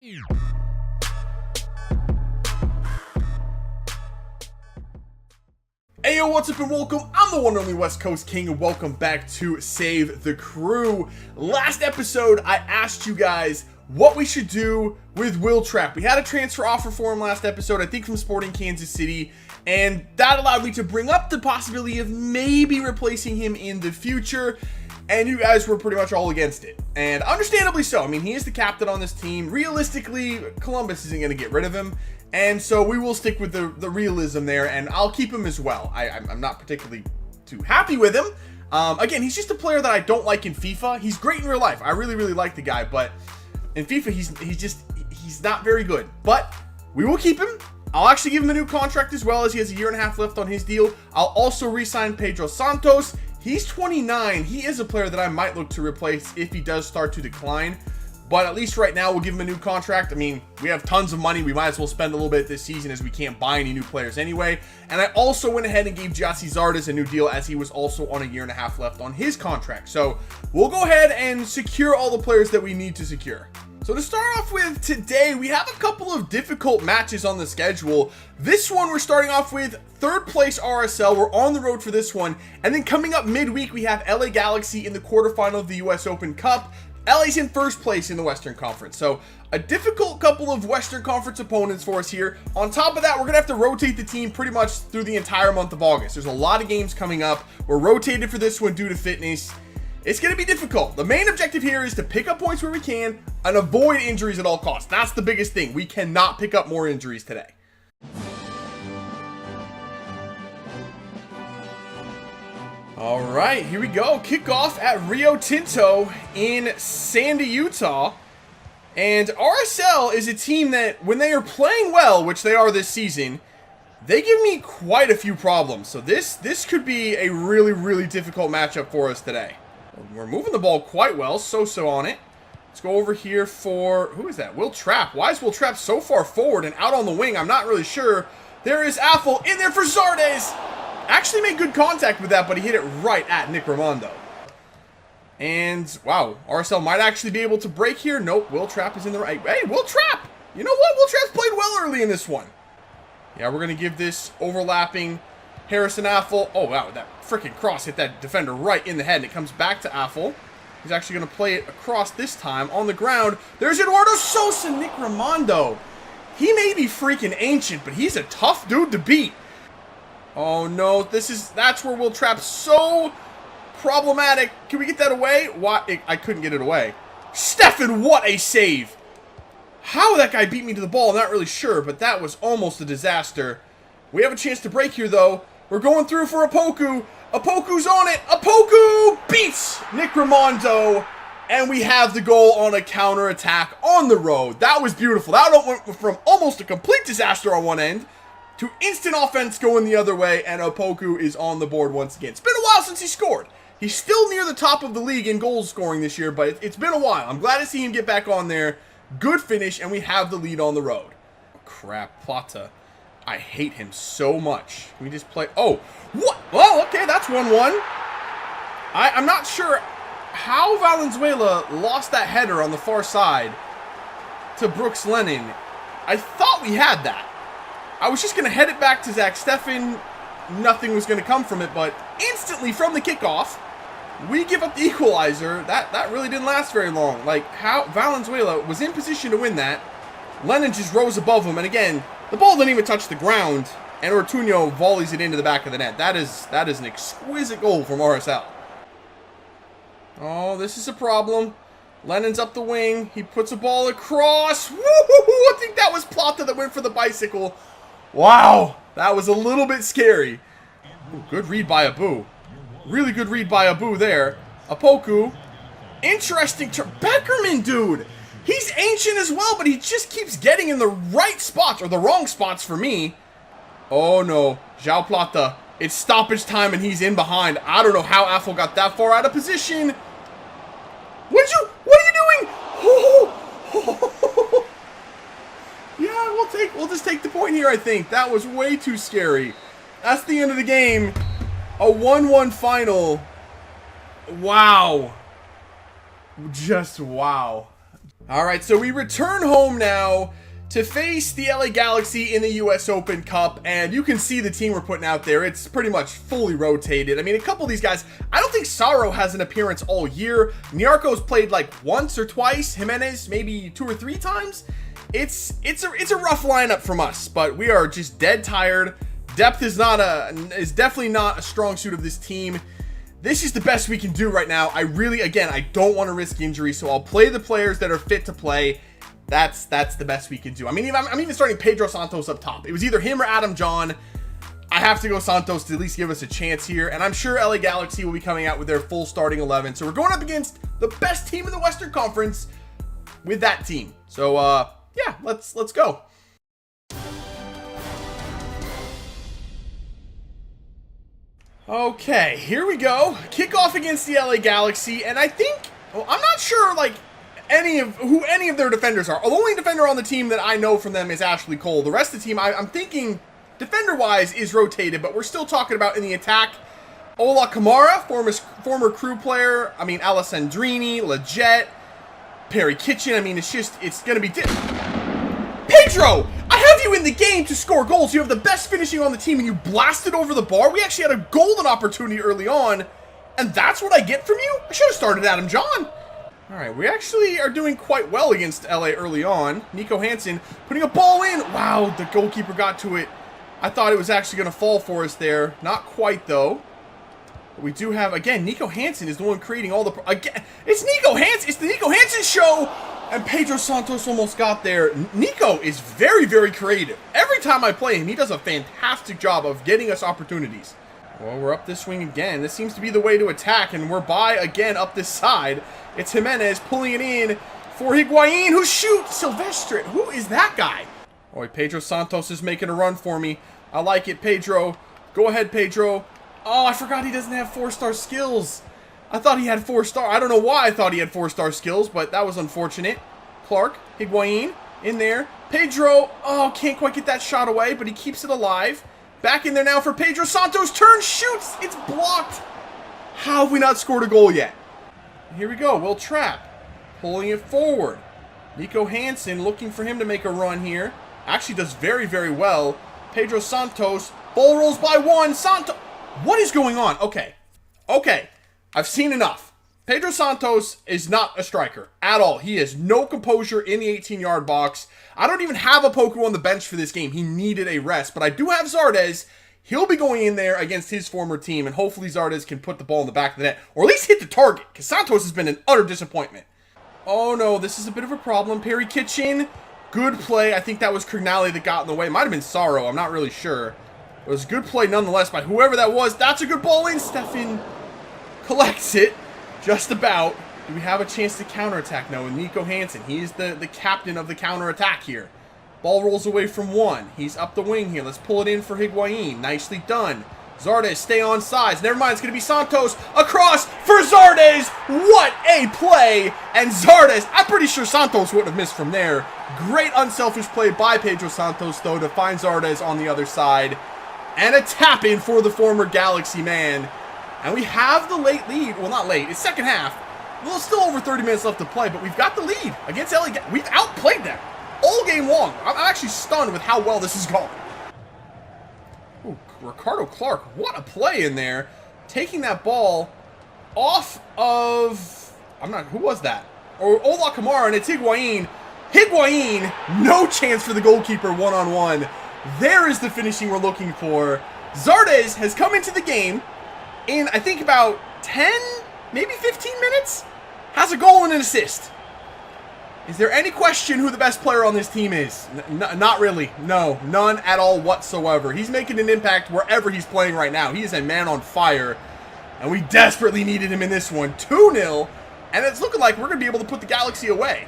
Hey yo, what's up and welcome. I'm the one and only West Coast King and welcome back to Save the Crew. Last episode, I asked you guys what we should do with Will Trapp. We had a transfer offer for him last episode, I think from Sporting Kansas City, and that allowed me to bring up the possibility of maybe replacing him in the future, and you guys were pretty much all against it. And understandably so. I mean, he is the captain on this team. Realistically, Columbus isn't going to get rid of him. And so we will stick with the realism there, and I'll keep him as well. I'm not particularly too happy with him. Again, he's just a player that I don't like in FIFA. He's great in real life. I really like the guy, but in FIFA, he's not very good. But we will keep him. I'll actually give him a new contract as well, as he has a year and a half left on his deal. I'll also re-sign Pedro Santos. He's 29. He is a player that I might look to replace if he does start to decline. But at least right now, we'll give him a new contract. I mean, we have tons of money. We might as well spend a little bit this season as we can't buy any new players anyway. And I also went ahead and gave ZARDES a new deal, as he was also on a year and a half left on his contract. So we'll go ahead and secure all the players that we need to secure. So to start off with today, we have a couple of difficult matches on the schedule. This one, we're starting off with third place RSL. We're on the road for this one. And then coming up midweek, we have LA Galaxy in the quarterfinal of the US Open Cup. LA's in first place in the Western Conference, so a difficult couple of Western Conference opponents for us here. On top of that, we're going to have to rotate the team pretty much through the entire month of August. There's a lot of games coming up. We're rotated for this one due to fitness. It's going to be difficult. The main objective here is to pick up points where we can and avoid injuries at all costs. That's the biggest thing. We cannot pick up more injuries today. All right, here we go. Kickoff at Rio Tinto in Sandy, Utah. And RSL is a team that, when they are playing well, which they are this season, they give me quite a few problems. So this could be a really difficult matchup for us today. We're moving the ball quite well. So on it. Let's go over here for, who is that? Will Trapp. Why is Will Trapp so far forward and out on the wing? I'm not really sure. There is Affle in there for ZARDES. Actually made good contact with that, but he hit it right at Nick Raimondo. And, wow, RSL might actually be able to break here. Nope, Will Trapp is in the right. Hey, Will Trapp! You know what? Will Trapp's played well early in this one. Yeah, we're going to give this overlapping Harrison Affle. Oh, wow, that freaking cross hit that defender right in the head, and it comes back to Affle. He's actually going to play it across this time on the ground. There's Eduardo Sosa, Nick Raimondo. He may be freaking ancient, but he's a tough dude to beat. Oh no, that's where Will Trapp's so problematic. Can we get that away? Why? I couldn't get it away. Stefan, what a save. How that guy beat me to the ball, I'm not really sure, but that was almost a disaster. We have a chance to break here, though. We're going through for Apoku. Apoku's on it. Apoku beats Nick Raimondo, and we have the goal on a counterattack on the road. That was beautiful. That went from almost a complete disaster on one end to instant offense going the other way, and Apoku is on the board once again. It's been a while since he scored. He's still near the top of the league in goal scoring this year, but it's been a while. I'm glad to see him get back on there. Good finish, and we have the lead on the road. Oh, crap, Plata. I hate him so much. Can we just play? Oh, what? Well, okay, that's 1-1. I'm not sure how Valenzuela lost that header on the far side to Brooks Lennon. I thought we had that. I was just going to head it back to Zach Steffen. Nothing was going to come from it, but instantly from the kickoff, we give up the equalizer. That really didn't last very long. Like, how Valenzuela was in position to win that. Lennon just rose above him, and again, the ball didn't even touch the ground, and Ortuño volleys it into the back of the net. That is an exquisite goal from RSL. Oh, this is a problem. Lennon's up the wing. He puts a ball across. Woo-hoo-hoo! I think that was Plata that went for the bicycle. Wow, that was a little bit scary. Ooh, good read by Abu. Really good read by Abu there. Apoku. Interesting. Beckerman, dude. He's ancient as well, but he just keeps getting in the right spots, or the wrong spots for me. Oh, no. João Plata. It's stoppage time, and he's in behind. I don't know how Affle got that far out of position. What are you doing? Oh. Yeah, we'll just take the point here, I think. That was way too scary. That's the end of the game. A 1-1 final. Wow. Just wow. All right, so we return home now to face the LA Galaxy in the US Open Cup, and you can see the team we're putting out there. It's pretty much fully rotated. I mean, a couple of these guys, I don't think Saro has an appearance all year. Nyarko's played like once or twice. Jimenez maybe 2 or 3 times. It's a rough lineup from us, but we are just dead tired. Depth is definitely not a strong suit of this team. This is the best we can do right now. Again, I don't want to risk injury, so I'll play the players that are fit to play. That's the best we can do. I mean, I'm even starting Pedro Santos up top. It was either him or Adam John. I have to go Santos to at least give us a chance here, and I'm sure LA Galaxy will be coming out with their full starting 11. So we're going up against the best team in the Western Conference with that team. So, yeah, let's go. Okay, here we go. Kickoff against the LA Galaxy, and I think, well, I'm not sure, like, who any of their defenders are. The only defender on the team that I know from them is Ashley Cole. The rest of the team, I'm thinking, defender-wise, is rotated, but we're still talking about in the attack. Ola Kamara, former Crew player. I mean, Alessandrini, Leggett, Perry Kitchen. I mean, it's going to be... Pedro! I have you in the game to score goals. You have the best finishing on the team, and you blasted over the bar. We actually had a golden opportunity early on, and that's what I get from you? I should have started Adam John. All right, we actually are doing quite well against LA early on. Nico Hansen putting a ball in. Wow, the goalkeeper got to it. I thought it was actually going to fall for us there. Not quite, though. But we do have, again, Nico Hansen is the one creating all the... Again, it's Nico Hansen. It's the Nico Hansen show. And Pedro Santos almost got there. Nico is very, very creative. Every time I play him, he does a fantastic job of getting us opportunities. Well, we're up this wing again. This seems to be the way to attack, and we're by again up this side. It's Jimenez pulling it in for Higuain, who shoots Silvestre. Who is that guy? Oh, Pedro Santos is making a run for me. I like it, Pedro. Go ahead, Pedro. Oh, I forgot he doesn't have 4-star skills. I thought he had 4-star. I don't know why I thought he had 4-star skills, but that was unfortunate. Clark, Higuain, in there. Pedro, oh, can't quite get that shot away, but he keeps it alive. Back in there now for Pedro Santos. Turn, shoots. It's blocked. How have we not scored a goal yet? Here we go. Will Trapp pulling it forward. Nico Hansen looking for him to make a run here. Actually does very, very well. Pedro Santos. Ball rolls by one. Santos. What is going on? Okay. Okay. I've seen enough. Pedro Santos is not a striker at all. He has no composure in the 18-yard box. I don't even have a Poku on the bench for this game. He needed a rest, but I do have Zardes. He'll be going in there against his former team, and hopefully Zardes can put the ball in the back of the net, or at least hit the target, because Santos has been an utter disappointment. Oh no, this is a bit of a problem. Perry Kitchen, good play. I think that was Krignali that got in the way. Might have been Saro, I'm not really sure. It was a good play nonetheless by whoever that was. That's a good ball in. Stefan collects it. Just about. Do we have a chance to counterattack? No, Nico Hansen. He's the captain of the counterattack here. Ball rolls away from one. He's up the wing here. Let's pull it in for Higuain. Nicely done. Zardes, stay on sides. Never mind, it's going to be Santos. Across for Zardes. What a play. And Zardes, I'm pretty sure Santos wouldn't have missed from there. Great unselfish play by Pedro Santos, though, to find Zardes on the other side. And a tap in for the former Galaxy man. And we have the late lead. Well, not late. It's second half. Well, still over 30 minutes left to play, but we've got the lead against LA. We've outplayed them all game long. I'm actually stunned with how well this is going. Ooh, Ricardo Clark, what a play in there. Taking that ball off of... who was that? Or Ola Kamara, and it's Higuain. Higuain, no chance for the goalkeeper one-on-one. There is the finishing we're looking for. Zardes has come into the game in, I think, about 10, maybe 15 minutes. Has a goal and an assist. Is there any question who the best player on this team is? Not really. No, none at all whatsoever. He's making an impact wherever he's playing right now. He is a man on fire, and we desperately needed him in this one. 2-0, and it's looking like we're going to be able to put the Galaxy away.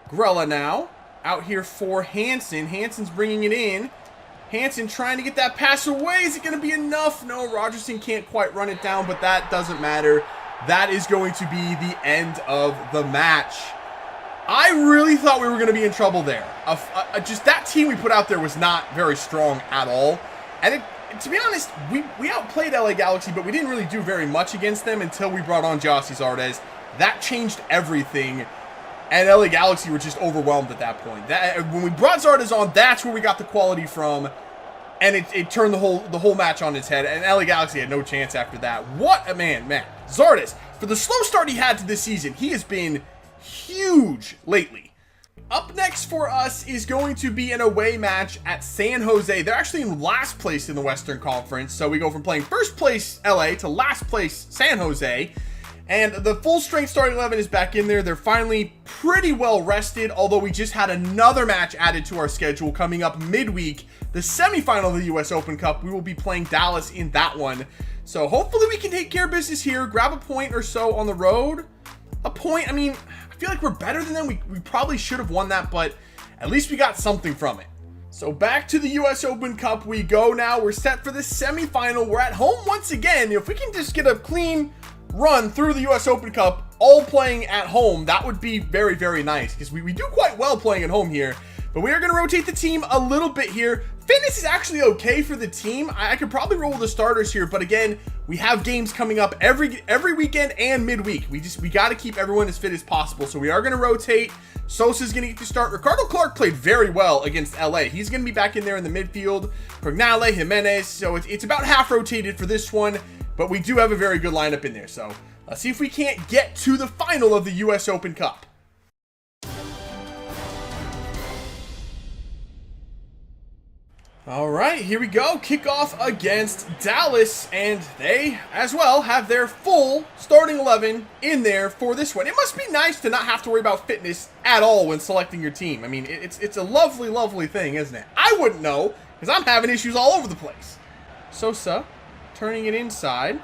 Grella now, out here for Hansen. Hansen's bringing it in. Hansen trying to get that pass away. Is it going to be enough? No, Rogerson can't quite run it down, but that doesn't matter. That is going to be the end of the match. I really thought we were going to be in trouble there. Just that team we put out there was not very strong at all. And to be honest, we outplayed LA Galaxy, but we didn't really do very much against them until we brought on Jossie Zardes. That changed everything. and LA Galaxy were just overwhelmed at that point. When we brought ZARDES on, that's where we got the quality from, and it turned the whole match on its head, and LA Galaxy had no chance after that. What a man. ZARDES, for the slow start he had to this season, he has been huge lately. Up next for us is going to be an away match at San Jose. They're actually in last place in the Western Conference, so we go from playing first place LA to last place San Jose. And the full strength starting 11 is back in there. They're finally pretty well rested, although we just had another match added to our schedule coming up midweek. The semifinal of the US Open Cup. We will be playing Dallas in that one. So hopefully we can take care of business here, grab a point or so on the road. A point, I mean, I feel like we're better than them. We probably should have won that, but at least we got something from it. So back to the US Open Cup we go now. We're set for the semifinal. We're at home once again. If we can just get a clean run through the US Open Cup, all playing at home, that would be very, very nice, because we do quite well playing at home here. But we are going to rotate the team a little bit here. Fitness is actually okay for the team. I could probably roll the starters here, but again, we have games coming up every weekend and midweek. We got to keep everyone as fit as possible. So we are going to rotate. Sosa's going to get to start. Ricardo Clark played very well against LA. He's going to be back in there in the midfield. Pergnale, Jimenez. So it's about half rotated for this one, but we do have a very good lineup in there. So let's see if we can't get to the final of the US Open Cup. All right, here we go. Kickoff against Dallas, and they, as well, have their full starting 11 in there for this one. It must be nice to not have to worry about fitness at all when selecting your team. I mean, it's a lovely, lovely thing, isn't it? I wouldn't know, because I'm having issues all over the place. Sosa turning it inside,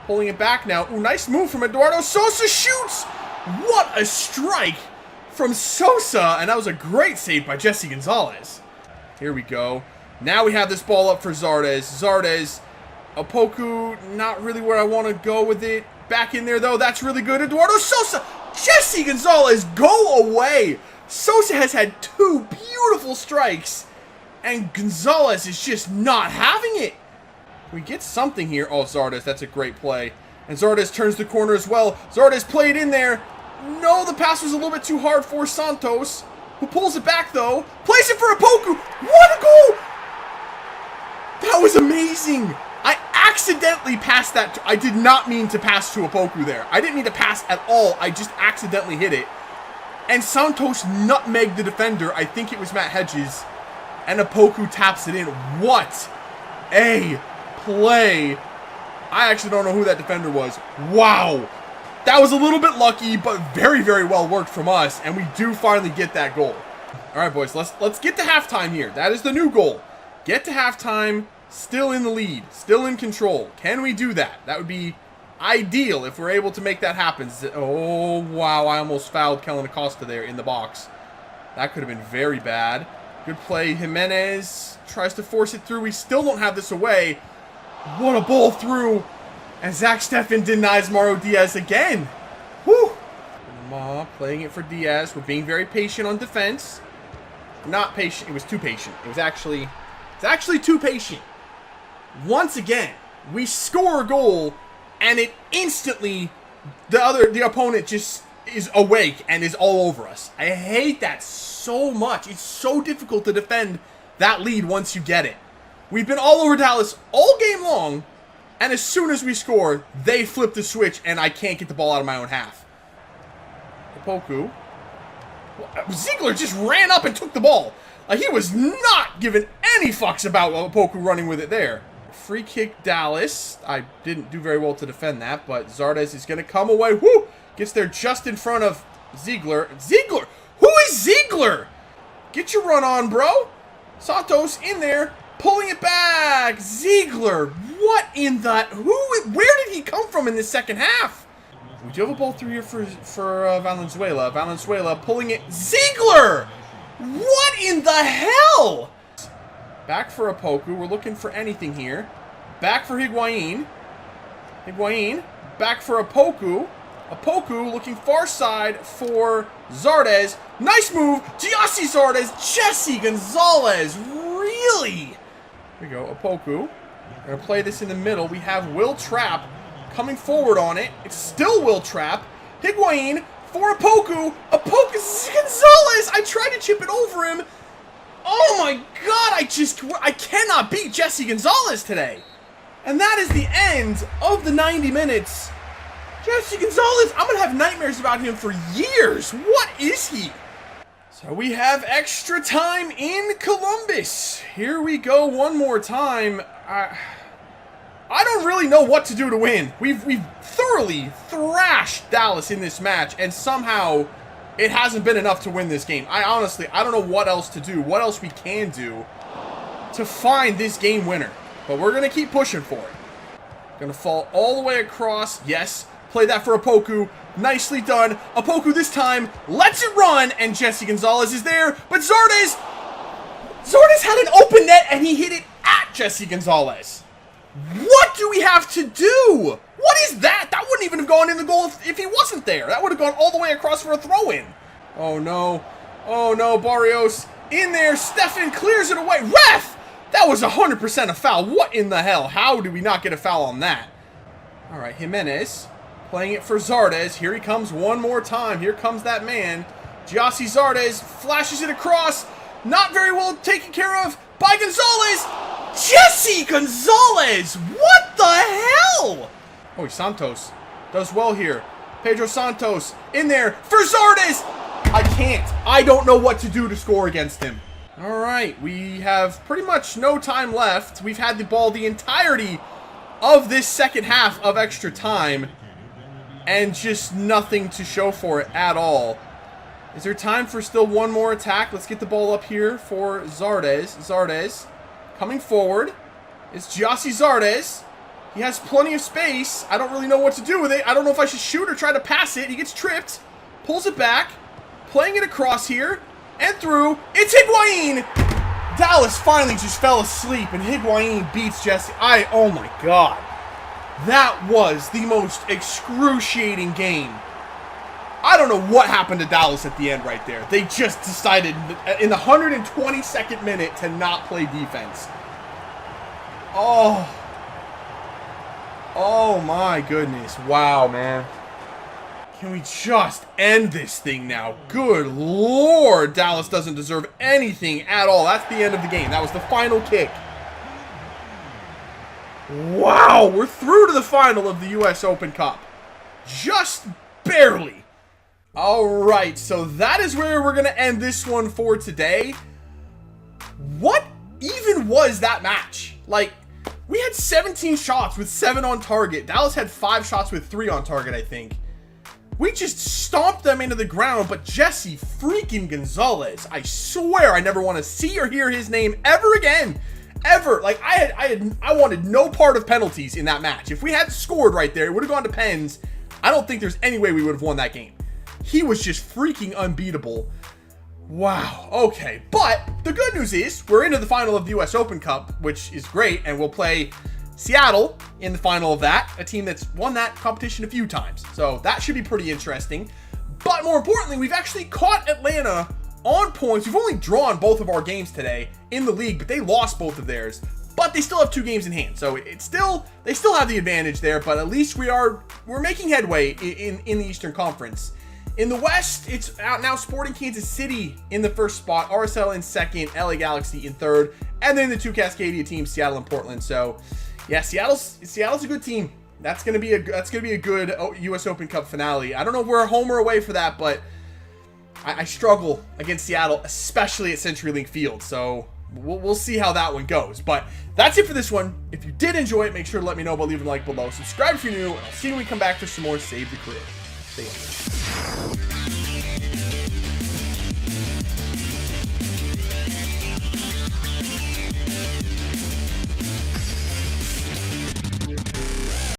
pulling it back now. Ooh, nice move from Eduardo. Sosa shoots! What a strike from Sosa, and that was a great save by Jesse Gonzalez. Here we go. Now we have this ball up for ZARDES. ZARDES, Opoku, not really where I want to go with it. Back in there, though. That's really good. Eduardo Sosa. Jesse Gonzalez, go away. Sosa has had two beautiful strikes, and Gonzalez is just not having it. We get something here. Oh, ZARDES, that's a great play. And ZARDES turns the corner as well. ZARDES played in there. No, the pass was a little bit too hard for Santos, who pulls it back, though. Plays it for Opoku. What a goal! That was amazing. I accidentally passed that. I did not mean to pass to Opoku there. I didn't mean to pass at all. I just accidentally hit it. And Santos nutmegged the defender. I think it was Matt Hedges. And Opoku taps it in. What a play. I actually don't know who that defender was. Wow. That was a little bit lucky, but very, very well worked from us. And we do finally get that goal. All right, boys. Let's get to halftime here. That is the new goal. Get to halftime, still in the lead, still in control. Can we do that? That would be ideal if we're able to make that happen. Oh, wow, I almost fouled Kellen Acosta there in the box. That could have been very bad. Good play. Jimenez tries to force it through. We still don't have this away. What a ball through. And Zach Steffen denies Mauro Diaz again. Whew. Playing it for Diaz. We're being very patient on defense. Not patient. It was too patient. It's actually too patient. Once again, we score a goal, and it instantly, the opponent just is awake and is all over us. I hate that so much. It's so difficult to defend that lead once you get it. We've been all over Dallas all game long, and as soon as we score, they flip the switch, and I can't get the ball out of my own half. Opoku. Ziegler just ran up and took the ball. He was not giving any fucks about Opoku running with it there. Free kick Dallas. I didn't do very well to defend that, but ZARDES is going to come away. Woo! Gets there just in front of Ziegler. Ziegler! Who is Ziegler? Get your run on, bro. Santos in there, pulling it back. Ziegler, what in the... Where did he come from in the second half? We do have a ball through here for Valenzuela. Valenzuela pulling it. Ziegler! What in the hell? Back for Opoku. We're looking for anything here. Back for Higuain. Higuain. Back for Opoku. Opoku looking far side for ZARDES. Nice move. Giassi ZARDES. Jesse Gonzalez. Really? Here we go. Opoku. We're going to play this in the middle. We have Will Trapp coming forward on it. It's still Will Trapp. Higuain for Opoku. Opoku Gonzalez. I tried to chip it over him. Oh my God, I cannot beat Jesse Gonzalez today. And that is the end of the 90 minutes. Jesse Gonzalez, I'm going to have nightmares about him for years. What is he? So we have extra time in Columbus. Here we go one more time. I don't really know what to do to win. We've thoroughly thrashed Dallas in this match, and somehow it hasn't been enough to win this game. I don't know what else to do, what else we can do to find this game winner. But we're going to keep pushing for it. Going to fall all the way across. Yes, play that for Opoku. Nicely done. Opoku this time lets it run, and Jesse Gonzalez is there. But Zardes had an open net, and he hit it at Jesse Gonzalez. What do we have to do? What is that? That wouldn't even have gone in the goal if he wasn't there. That would have gone all the way across for a throw-in. Oh, no. Oh, no. Barrios in there. Stefan clears it away. Ref! That was 100% a foul. What in the hell? How did we not get a foul on that? All right, Jimenez playing it for Zardes. Here he comes one more time. Here comes that man. Gyasi Zardes flashes it across. Not very well taken care of by Gonzalez. Jesse Gonzalez! What the hell? Oh, Santos does well here. Pedro Santos in there for Zardes. I can't. I don't know what to do to score against him. All right, we have pretty much no time left. We've had the ball the entirety of this second half of extra time, and just nothing to show for it at all. Is there time for still one more attack? Let's get the ball up here for Zardes. Zardes coming forward. It's Gyasi Zardes. He has plenty of space. I don't really know what to do with it. I don't know if I should shoot or try to pass it. He gets tripped, pulls it back, playing it across here. And through, it's Higuain! Dallas finally just fell asleep, and Higuain beats Jesse. Oh my God. That was the most excruciating game. I don't know what happened to Dallas at the end right there. They just decided in the 122nd minute to not play defense. Oh. Oh my goodness. Wow, man. Can we just end this thing now? Good Lord, Dallas doesn't deserve anything at all. That's the end of the game. That was the final kick. Wow, we're through to the final of the US Open Cup. Just barely. All right, so that is where we're going to end this one for today. What even was that match? Like, we had 17 shots with 7 on target. Dallas had 5 shots with 3 on target, I think. We just stomped them into the ground, but Jesse freaking Gonzalez, I swear I never want to see or hear his name ever again. Ever. Like, I wanted no part of penalties in that match. If we had scored right there, it would have gone to pens. I don't think there's any way we would have won that game. He was just freaking unbeatable. Wow. Okay. But the good news is we're into the final of the US Open Cup, which is great, and we'll play Seattle in the final of that, a team that's won that competition a few times. So that should be pretty interesting. But more importantly, we've actually caught Atlanta on points. We've only drawn both of our games today in the league, but they lost both of theirs. But they still have 2 games in hand. So they still have the advantage there, but at least we're making headway in the Eastern Conference. In the West, it's out now Sporting Kansas City in the first spot, RSL in second, LA Galaxy in third, and then the 2 Cascadia teams, Seattle and Portland. So yeah, Seattle's a good team. That's gonna be a good U.S. Open Cup finale. I don't know if we're home or away for that, but I struggle against Seattle, especially at CenturyLink Field. So we'll see how that one goes. But that's it for this one. If you did enjoy it, make sure to let me know by leaving a like below. Subscribe if you're new, and I'll see you when we come back for some more Save the Crew. See ya.